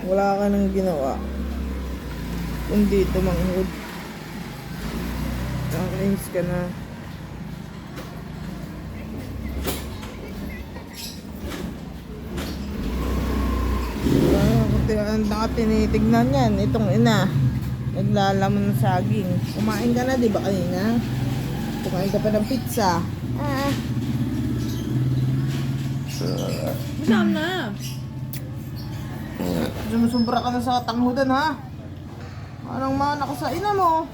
Wala ka nang ginawa. Kundi tumanghod. Nakakainis ka na. Ang tinitignan yan. Itong ina. Naglalaman ng saging. Kumain ka na, di ba kanina? Kumain ka pa ng pizza. Saan na? Sumusubra ka na sa tanghudan, ha? Anong mana ka sa ina mo?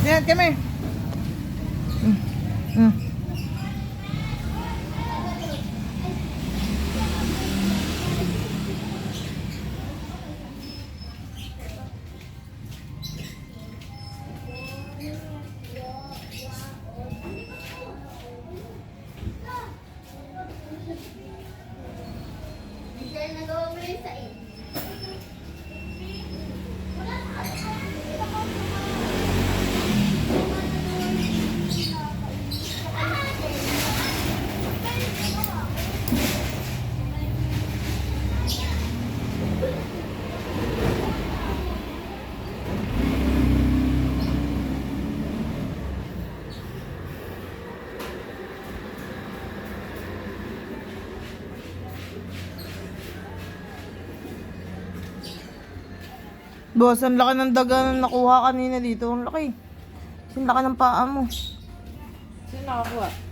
Yan, kami. Boss, ang laki ng daga na nakuha kanina dito. Ang laki. Ang laki ng paa mo. Sino nakakuha?